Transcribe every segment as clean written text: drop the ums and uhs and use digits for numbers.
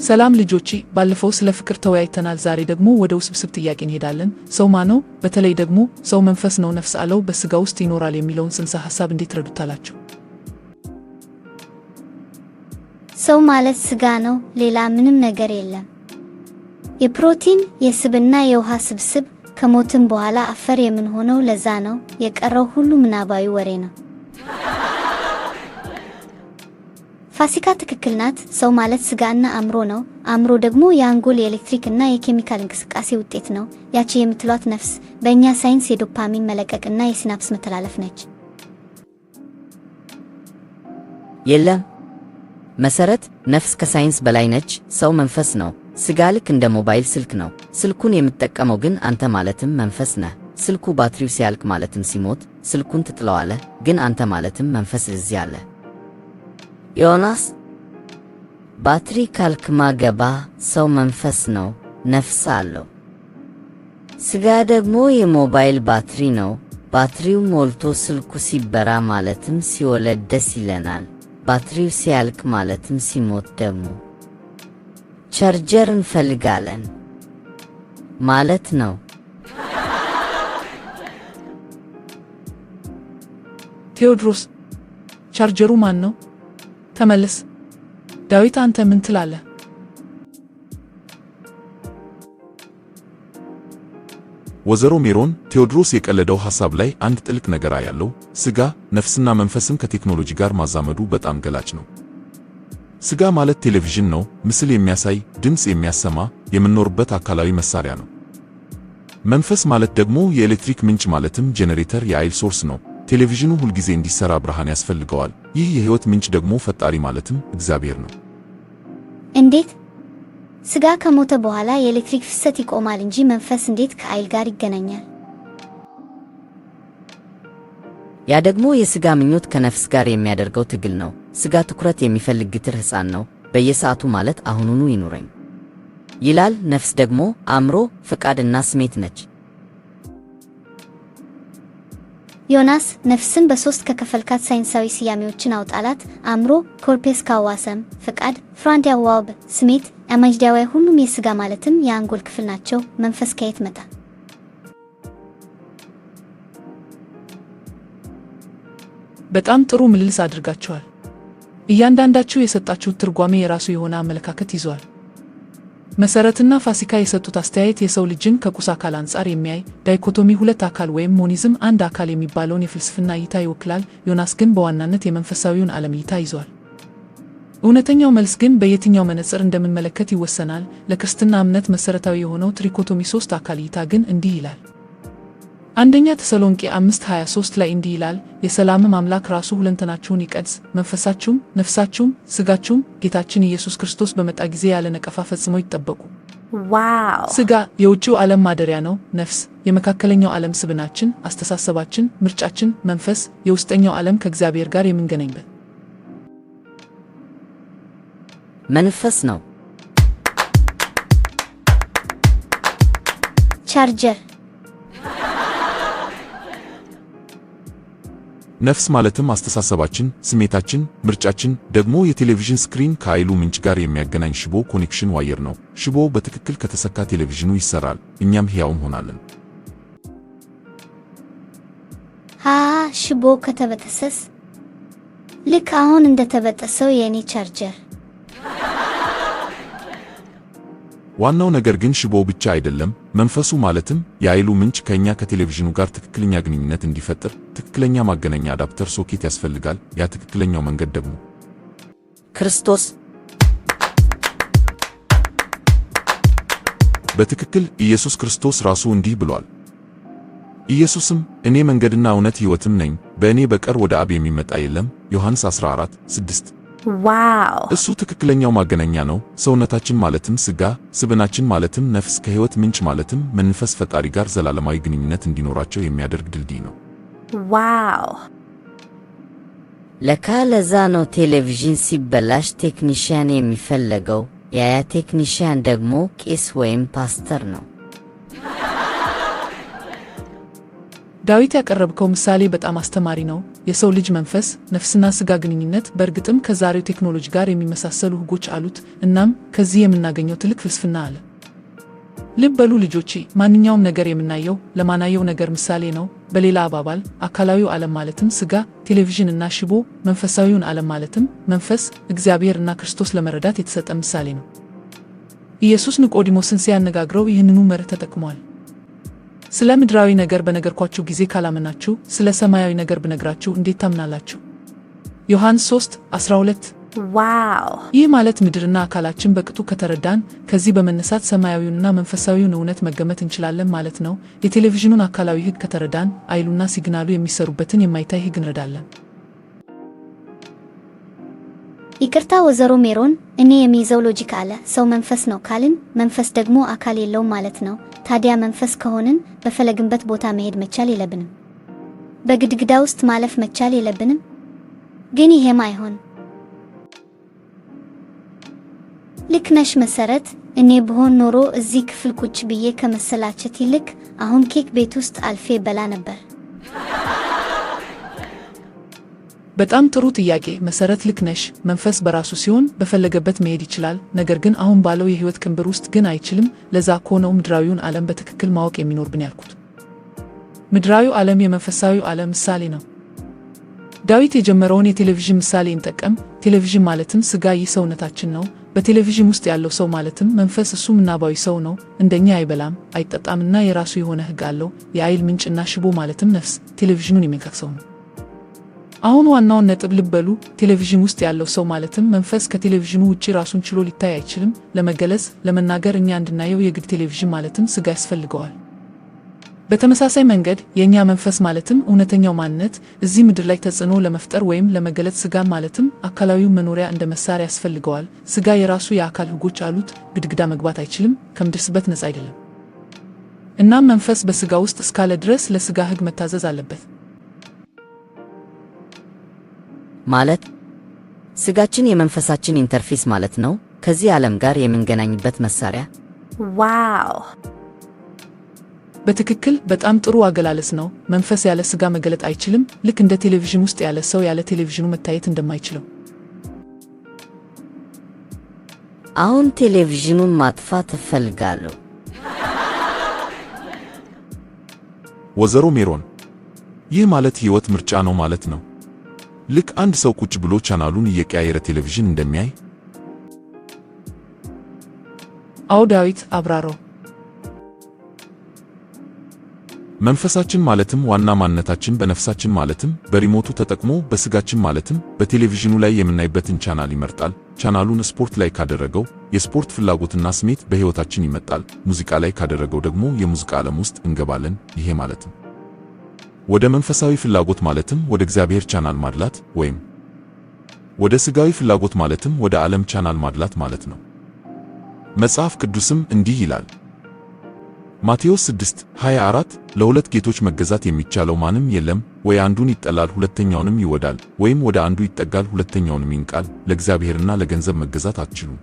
ሰላም ልጆቼ፣ ባለፈው ስለ ፍቅር ተወያይተናል። ዛሬ ደግሞ ወደ ውስብስብ ጥያቄ እንሄዳለን። ሰው ማን ነው? በተለይ ደግሞ ሰው መንፈስ ነው ነፍስ አለው በስጋ ውስጥ ይኖራል የሚለውን ጽንሰ ሐሳብ እንዴት ትረዱታላችሁ? ሰው ማለት ስጋ ነው፣ ሌላ ምንም ነገር የለም። የፕሮቲን የስብና የውሃ ስብስብ፣ ከሞትም በኋላ አፈር የምንሆነው ለዛ ነው። የቀረው ሁሉ ምናባዊ ወሬ ነው። ፋሲካ ትክክል ናት። ሰው ማለት ስጋና አእምሮ ነው። አእምሮ ደግሞ የአንጎል የኤሌክትሪክ እና የኬሚካል እንቅስቃሴ ውጤት ነው። ያቺ የምትሏት ነፍስ በእኛ ሳይንስ የዶፓሚን መለቀቅና የሲናፕስ መተላለፍ ነች። የለም መሰረት፣ ነፍስ ከሳይንስ በላይ ነች። ሰው መንፈስ ነው። ስጋ ልክ እንደ ሞባይል ስልክ ነው። ስልኩን የምትጠቀመው ግን አንተ ማለትም መንፈስ ነህ። ስልኩ ባትሪው ሲያልቅ ማለትም ሲሞት ስልኩን ትጥለዋለህ፣ ግን አንተ ማለትም መንፈስ እዚህ አለ። ዮናስ ባትሪ ካልክማ ገባ። ሰው መንፈስ ነው፣ ነፍስ አለው። ስጋ ደግሞ የሞባይል ባትሪ ነው። ባትሪው ሞልቶ ስልኩ ሲበራ ማለትም ሲወለድ ደስ ይለናል። ባትሪው ሲያልቅ ማለትም ሲሞት ደግሞ ቻርጀር እንፈልጋለን ማለት ነው። ቴዎድሮስ፣ ቻርጀሩ ማን ነው? ተመለስ። ዳዊት፣ አንተ ምን ትላለህ? ወዘሮ ሜሮን፣ ቴዎድሮስ የቀለደው ሐሳብ ላይ አንድ ጥልቅ ነገር ያለው ስጋ፣ ነፍስና መንፈስን ከቴክኖሎጂ ጋር ማዛመዱ በጣም ገላጭ ነው። ስጋ ማለት ቴሌቪዥን ነው፣ ምስል የሚያሳይ ድምፅ የሚያሰማ የምንኖርበት አካላዊ መሳሪያ ነው። መንፈስ ማለት ደግሞ የኤሌክትሪክ ምንጭ ማለትም ጄኔሬተር፣ የኃይል ሶርስ ነው። ቴሌቪዥኑ ሁልጊዜ እንዲሰራ ብርሃን ያስፈልገዋል። ይህ የህይወት ምንጭ ደግሞ ፈጣሪ ማለትም እግዚአብሔር ነው። እንዴት? ስጋ ከሞተ በኋላ የኤሌክትሪክ ፍሰት ይቆማል እንጂ መንፈስ እንዴት ከኃይል ጋር ይገናኛል? ያ ደግሞ የስጋ ምኞት ከነፍስ ጋር የሚያደርገው ትግል ነው። ስጋ ትኩረት የሚፈልግ ግትር ሕፃን ነው። በየሰዓቱ ማለት አሁኑኑ ይኑረኝ ይላል። ነፍስ ደግሞ አእምሮ፣ ፍቃድና ስሜት ነች። ዮናስ፣ ነፍስን በሶስት ከከፈልካት ሳይንሳዊ ስያሜዎችን አውጣላት። አእምሮ፣ ኮርፔስ ካዋሰም፣ ፍቃድ፣ ፍራንቲያ ዋብ፣ ስሜት፣ አማጅዳዋይ። ሁሉም የስጋ ማለትም የአንጎል ክፍል ናቸው። መንፈስ ከየት መጣ? በጣም ጥሩ ምልልስ አድርጋችኋል። እያንዳንዳችሁ የሰጣችሁት ትርጓሜ የራሱ የሆነ አመለካከት ይዟል። መሰረትና ፋሲካ የሰጡት አስተያየት የሰው ልጅን ከቁስ አካል አንጻር የሚያይ ዳይኮቶሚ፣ ሁለት አካል ወይም ሞኒዝም፣ አንድ አካል የሚባለውን የፍልስፍና እይታ ይወክላል። ዮናስ ግን በዋናነት የመንፈሳዊውን ዓለም እይታ ይዟል። እውነተኛው መልስ ግን በየትኛው መነጽር እንደምንመለከት ይወሰናል። ለክርስትና እምነት መሰረታዊ የሆነው ትሪኮቶሚ ሶስት አካል እይታ ግን እንዲህ ይላል። አንደኛ ተሰሎንቄ 5:23 ላይ እንዲህ ይላል፣ የሰላምም አምላክ ራሱ ሁለንተናችሁን ይቀድስ፣ መንፈሳችሁም፣ ነፍሳችሁም፣ ስጋችሁም ጌታችን ኢየሱስ ክርስቶስ በመጣ ጊዜ ያለ ነቀፋ ፈጽመው ይጠበቁ። ዋው! ስጋ የውጭው ዓለም ማደሪያ ነው። ነፍስ የመካከለኛው ዓለም ስብናችን፣ አስተሳሰባችን፣ ምርጫችን። መንፈስ የውስጠኛው ዓለም ከእግዚአብሔር ጋር የምንገናኝበት መንፈስ ነው። ቻርጀር ነፍስ ማለትም አስተሳሰባችን፣ ስሜታችን፣ ምርጫችን። ደግሞ የቴሌቪዥን ስክሪን ከኃይሉ ምንጭ ጋር የሚያገናኝ ሽቦ ኮኔክሽን ዋየር ነው። ሽቦው በትክክል ከተሰካ ቴሌቪዥኑ ይሰራል፣ እኛም ሕያው እንሆናለን። ሽቦ ከተበጠሰስ? ልክ አሁን እንደተበጠሰው የኔ ቻርጀር። ዋናው ነገር ግን ሽቦው ብቻ አይደለም፣ መንፈሱ ማለትም የኃይሉ ምንጭ ከኛ ከቴሌቪዥኑ ጋር ትክክለኛ ግንኙነት እንዲፈጥር ትክክለኛ ማገናኛ አዳፕተር ሶኬት ያስፈልጋል። ያ ትክክለኛው መንገድ ደግሞ ክርስቶስ። በትክክል ኢየሱስ ክርስቶስ ራሱ እንዲህ ብሏል። ኢየሱስም እኔ መንገድና እውነት ሕይወትም ነኝ፣ በእኔ በቀር ወደ አብ የሚመጣ የለም። ዮሐንስ 14:6። ዋው! እሱ ትክክለኛው ማገናኛ ነው። ሰውነታችን ማለትም ስጋ፣ ስብናችን ማለትም ነፍስ ከሕይወት ምንጭ ማለትም መንፈስ ፈጣሪ ጋር ዘላለማዊ ግንኙነት እንዲኖራቸው የሚያደርግ ድልድይ ነው። ዋው! ለካ ለዛ ነው ቴሌቪዥን ሲበላሽ ቴክኒሽያን የሚፈለገው። ያ ቴክኒሽያን ደግሞ ቄስ ወይም ፓስተር ነው። ዳዊት ያቀረብከው ምሳሌ በጣም አስተማሪ ነው። የሰው ልጅ መንፈስ፣ ነፍስና ሥጋ ግንኙነት በእርግጥም ከዛሬው ቴክኖሎጂ ጋር የሚመሳሰሉ ሕጎች አሉት። እናም ከዚህ የምናገኘው ትልቅ ፍልስፍና አለ። ልብ በሉ ልጆቼ፣ ማንኛውም ነገር የምናየው ለማናየው ነገር ምሳሌ ነው። በሌላ አባባል አካላዊው ዓለም ማለትም ሥጋ፣ ቴሌቪዥን እና ሽቦ፣ መንፈሳዊውን ዓለም ማለትም መንፈስ፣ እግዚአብሔር እና ክርስቶስ ለመረዳት የተሰጠ ምሳሌ ነው። ኢየሱስ ኒቆዲሞስን ሲያነጋግረው ይህንኑ መርህ ተጠቅሟል። ስለ ምድራዊ ነገር በነገርኳችሁ ጊዜ ካላመናችሁ ስለ ሰማያዊ ነገር ብነግራችሁ እንዴት ታምናላችሁ? ዮሐንስ 3:12 ዋው! ይህ ማለት ምድርና አካላችን በቅጡ ከተረዳን ከዚህ በመነሳት ሰማያዊውንና መንፈሳዊውን እውነት መገመት እንችላለን ማለት ነው። የቴሌቪዥኑን አካላዊ ሕግ ከተረዳን አይሉና ሲግናሉ የሚሰሩበትን የማይታይ ሕግ እንረዳለን። ይቅርታ ወይዘሮ ሜሮን፣ እኔ የሚይዘው ሎጂክ አለ። ሰው መንፈስ ነው ካልን መንፈስ ደግሞ አካል የለውም ማለት ነው። ታዲያ መንፈስ ከሆንን በፈለግንበት ቦታ መሄድ መቻል የለብንም። በግድግዳ ውስጥ ማለፍ መቻል የለብንም። ግን ይሄም አይሆን። ልክ ነሽ መሰረት። እኔ ብሆን ኖሮ እዚህ ክፍል ቁጭ ብዬ ከመሰላቸት ይልቅ አሁን ኬክ ቤት ውስጥ አልፌ በላ ነበር። በጣም ጥሩ ጥያቄ መሰረት። ልክ ነሽ። መንፈስ በራሱ ሲሆን በፈለገበት መሄድ ይችላል። ነገር ግን አሁን ባለው የህይወት ቅንብር ውስጥ ግን አይችልም። ለዛ እኮ ነው ምድራዊውን ዓለም በትክክል ማወቅ የሚኖርብን ያልኩት። ምድራዊው ዓለም የመንፈሳዊው ዓለም ምሳሌ ነው። ዳዊት የጀመረውን የቴሌቪዥን ምሳሌ እንጠቀም። ቴሌቪዥን ማለትም ሥጋ፣ ይህ ሰውነታችን ነው። በቴሌቪዥን ውስጥ ያለው ሰው ማለትም መንፈስ፣ እሱ ምናባዊ ሰው ነው። እንደኛ አይበላም አይጠጣምና የራሱ የሆነ ሕግ አለው። የኃይል ምንጭና ሽቦ ማለትም ነፍስ ቴሌቪዥኑን የሚነካክ ሰው ነው። አሁን ዋናውን ነጥብ ልብ በሉ። ቴሌቪዥን ውስጥ ያለው ሰው ማለትም መንፈስ ከቴሌቪዥኑ ውጪ ራሱን ችሎ ሊታይ አይችልም። ለመገለጽ ለመናገር እኛ እንድናየው የግድ ቴሌቪዥን ማለትም ሥጋ ያስፈልገዋል። በተመሳሳይ መንገድ የእኛ መንፈስ ማለትም እውነተኛው ማንነት እዚህ ምድር ላይ ተጽዕኖ ለመፍጠር ወይም ለመገለጽ ሥጋ ማለትም አካላዊው መኖሪያ እንደ መሳሪያ ያስፈልገዋል። ሥጋ የራሱ የአካል ሕጎች አሉት። ግድግዳ መግባት አይችልም። ከምድርስበት ነፃ አይደለም። እናም መንፈስ በሥጋ ውስጥ እስካለ ድረስ ለሥጋ ሕግ መታዘዝ አለበት። ማለት ሥጋችን የመንፈሳችን ኢንተርፌስ ማለት ነው፣ ከዚህ ዓለም ጋር የምንገናኝበት መሳሪያ። ዋው! በትክክል በጣም ጥሩ አገላለጽ ነው። መንፈስ ያለ ሥጋ መገለጥ አይችልም፣ ልክ እንደ ቴሌቪዥን ውስጥ ያለ ሰው ያለ ቴሌቪዥኑ መታየት እንደማይችለው። አሁን ቴሌቪዥኑን ማጥፋት እፈልጋለሁ። ወይዘሮ ሜሮን፣ ይህ ማለት ሕይወት ምርጫ ነው ማለት ነው። ልክ አንድ ሰው ቁጭ ብሎ ቻናሉን እየቀያየረ ቴሌቪዥን እንደሚያይ። አዎ ዳዊት፣ አብራራው። መንፈሳችን ማለትም ዋና ማንነታችን በነፍሳችን ማለትም በሪሞቱ ተጠቅሞ በሥጋችን ማለትም በቴሌቪዥኑ ላይ የምናይበትን ቻናል ይመርጣል። ቻናሉን ስፖርት ላይ ካደረገው የስፖርት ፍላጎትና ስሜት በሕይወታችን ይመጣል። ሙዚቃ ላይ ካደረገው ደግሞ የሙዚቃ ዓለም ውስጥ እንገባለን። ይሄ ማለትም ወደ መንፈሳዊ ፍላጎት ማለትም ወደ እግዚአብሔር ቻናል ማድላት ወይም ወደ ሥጋዊ ፍላጎት ማለትም ወደ ዓለም ቻናል ማድላት ማለት ነው። መጽሐፍ ቅዱስም እንዲህ ይላል ማቴዎስ 6:24 ለሁለት ጌቶች መገዛት የሚቻለው ማንም የለም፣ ወይ አንዱን ይጠላል ሁለተኛውንም ይወዳል፣ ወይም ወደ አንዱ ይጠጋል ሁለተኛውንም ይንቃል። ለእግዚአብሔርና ለገንዘብ መገዛት አትችሉም።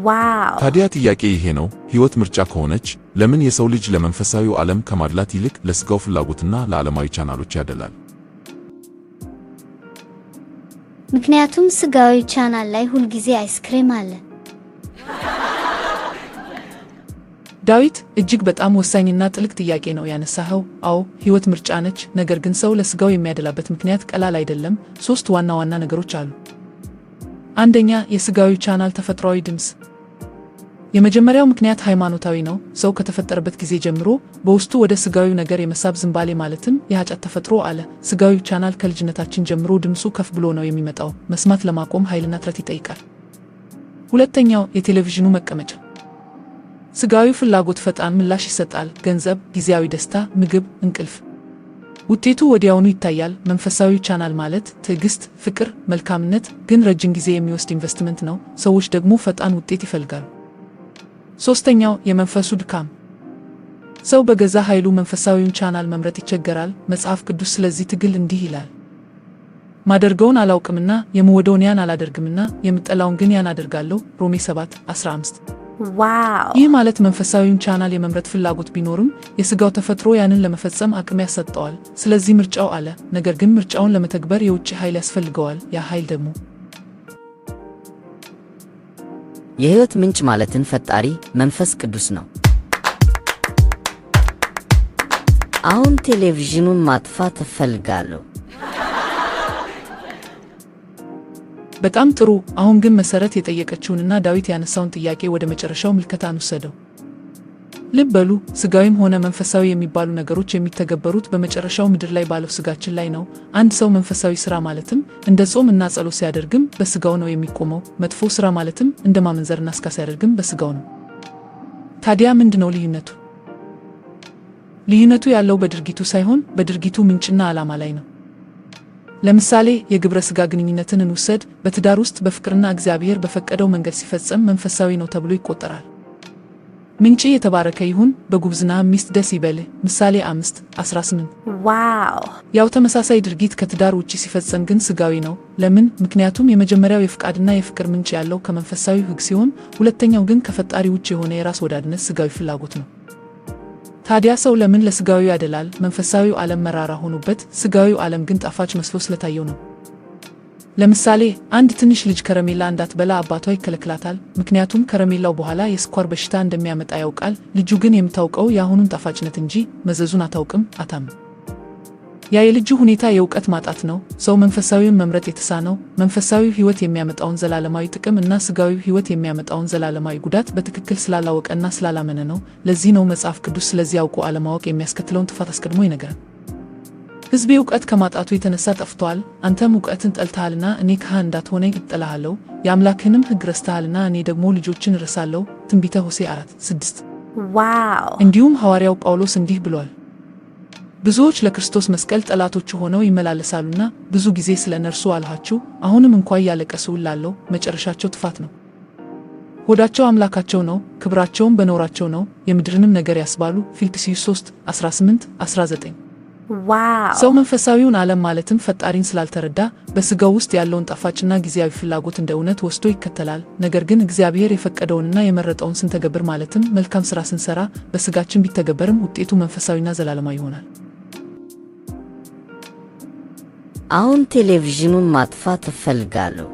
ዋው! ታዲያ ጥያቄ ይሄ ነው፣ ሕይወት ምርጫ ከሆነች ለምን የሰው ልጅ ለመንፈሳዊው ዓለም ከማድላት ይልቅ ለሥጋው ፍላጎትና ለዓለማዊ ቻናሎች ያደላል? ምክንያቱም ሥጋዊ ቻናል ላይ ሁልጊዜ አይስክሬም አለ። ዳዊት፣ እጅግ በጣም ወሳኝና ጥልቅ ጥያቄ ነው ያነሳኸው። አዎ ሕይወት ምርጫ ነች። ነገር ግን ሰው ለሥጋው የሚያደላበት ምክንያት ቀላል አይደለም። 3 ዋና ዋና ነገሮች አሉ። አንደኛ፣ የሥጋዊ ቻናል ተፈጥሯዊ ድምፅ። የመጀመሪያው ምክንያት ሃይማኖታዊ ነው። ሰው ከተፈጠረበት ጊዜ ጀምሮ በውስጡ ወደ ሥጋዊ ነገር የመሳብ ዝንባሌ ማለትም የኃጢአት ተፈጥሮ አለ። ሥጋዊ ቻናል ከልጅነታችን ጀምሮ ድምፁ ከፍ ብሎ ነው የሚመጣው። መስማት ለማቆም ኃይልና ጥረት ይጠይቃል። ሁለተኛው፣ የቴሌቪዥኑ መቀመጫ። ሥጋዊ ፍላጎት ፈጣን ምላሽ ይሰጣል። ገንዘብ፣ ጊዜያዊ ደስታ፣ ምግብ፣ እንቅልፍ። ውጤቱ ወዲያውኑ ይታያል። መንፈሳዊ ቻናል ማለት ትዕግስት፣ ፍቅር፣ መልካምነት፣ ግን ረጅም ጊዜ የሚወስድ ኢንቨስትመንት ነው። ሰዎች ደግሞ ፈጣን ውጤት ይፈልጋሉ። ሦስተኛው፣ የመንፈሱ ድካም። ሰው በገዛ ኃይሉ መንፈሳዊውን ቻናል መምረጥ ይቸገራል። መጽሐፍ ቅዱስ ስለዚህ ትግል እንዲህ ይላል፣ ማደርገውን አላውቅምና የምወደውን ያን አላደርግምና የምጠላውን ግን ያን አደርጋለሁ። ሮሜ 7:15። Wow. ይህ ማለት መንፈሳዊውን ቻናል የመምረጥ ፍላጎት ቢኖርም የሥጋው ተፈጥሮ ያንን ለመፈጸም አቅም ያሰጠዋል። ስለዚህ ምርጫው አለ። ነገር ግን ምርጫውን ለመተግበር የውጭ ኃይል ያስፈልገዋል። ያ ኃይል ደግሞ የሕይወት ምንጭ ማለትን ፈጣሪ መንፈስ ቅዱስ ነው። አሁን ቴሌቪዥኑን ማጥፋት እፈልጋለሁ። በጣም ጥሩ። አሁን ግን መሰረት የጠየቀችውንና ዳዊት ያነሳውን ጥያቄ ወደ መጨረሻው ምልከታ እንውሰደው። ልብ በሉ፣ ሥጋዊም ሆነ መንፈሳዊ የሚባሉ ነገሮች የሚተገበሩት በመጨረሻው ምድር ላይ ባለው ሥጋችን ላይ ነው። አንድ ሰው መንፈሳዊ ሥራ ማለትም እንደ ጾም እና ጸሎት ሲያደርግም በሥጋው ነው የሚቆመው። መጥፎ ሥራ ማለትም እንደ ማመንዘርና ስካር ሲያደርግም በሥጋው ነው። ታዲያ ምንድነው ልዩነቱ? ልዩነቱ ያለው በድርጊቱ ሳይሆን በድርጊቱ ምንጭና ዓላማ ላይ ነው። ለምሳሌ የግብረ ሥጋ ግንኙነትን እንውሰድ። በትዳር ውስጥ በፍቅርና እግዚአብሔር በፈቀደው መንገድ ሲፈጸም መንፈሳዊ ነው ተብሎ ይቆጠራል። ምንጭ የተባረከ ይሁን። በጉብዝና ሚስት ደስ ይበልህ ምሳሌ 5:18። Wow. ያው ተመሳሳይ ድርጊት ከትዳር ውጪ ሲፈጸም ግን ሥጋዊ ነው። ለምን? ምክንያቱም የመጀመሪያው የፍቃድና የፍቅር ምንጭ ያለው ከመንፈሳዊ ሕግ ሲሆን፣ ሁለተኛው ግን ከፈጣሪ ውጪ የሆነ የራስ ወዳድነት ሥጋዊ ፍላጎት ነው። ታዲያ ሰው ለምን ለሥጋዊው ያደላል? መንፈሳዊው ዓለም መራራ ሆኖበት ሥጋዊው ዓለም ግን ጣፋጭ መስሎ ስለታየው ነው። ለምሳሌ አንድ ትንሽ ልጅ ከረሜላ እንዳትበላ አባቷ ይከለክላታል። ምክንያቱም ከረሜላው በኋላ የስኳር በሽታ እንደሚያመጣ ያውቃል። ልጁ ግን የምታውቀው የአሁኑን ጣፋጭነት እንጂ መዘዙን አታውቅም፣ አታምንም። ያ የልጁ ሁኔታ የእውቀት ማጣት ነው። ሰው መንፈሳዊውን መምረጥ የተሳነው መንፈሳዊው ሕይወት የሚያመጣውን ዘላለማዊ ጥቅም እና ሥጋዊው ሕይወት የሚያመጣውን ዘላለማዊ ጉዳት በትክክል ስላላወቀና ስላላመነ ነው። ለዚህ ነው መጽሐፍ ቅዱስ ስለዚህ አውቆ አለማወቅ የሚያስከትለውን ጥፋት አስቀድሞ ይነገራል። ሕዝቤ እውቀት ከማጣቱ የተነሳ ጠፍቷል። አንተም እውቀትን ጠልተሃልና እኔ ካህን እንዳትሆነኝ እጠላሃለሁ፣ የአምላክህንም ሕግ ረስተሃልና እኔ ደግሞ ልጆችን እረሳለሁ። ትንቢተ ሆሴዕ 4:6። Wow. እንዲሁም ሐዋርያው ጳውሎስ እንዲህ ብሏል፣ ብዙዎች ለክርስቶስ መስቀል ጠላቶቹ ሆነው ይመላለሳሉና ብዙ ጊዜ ስለ እነርሱ አልኋችሁ፣ አሁንም እንኳ እያለቀሱ እላለሁ፣ መጨረሻቸው ጥፋት ነው። ሆዳቸው አምላካቸው ነው፣ ክብራቸውም በነውራቸው ነው፣ የምድርንም ነገር ያስባሉ። ፊልጵስዩስ 3:18-19። Wow. ሰው መንፈሳዊውን ዓለም ማለትም ፈጣሪን ስላልተረዳ በሥጋው ውስጥ ያለውን ጣፋጭና ጊዜያዊ ፍላጎት እንደ እውነት ወስዶ ይከተላል። ነገር ግን እግዚአብሔር የፈቀደውንና የመረጠውን ስንተገብር ማለትም መልካም ሥራ ስንሰራ በሥጋችን ቢተገበርም ውጤቱ መንፈሳዊና ዘላለማዊ ይሆናል። አሁን ቴሌቪዥኑን ማጥፋት እፈልጋለሁ።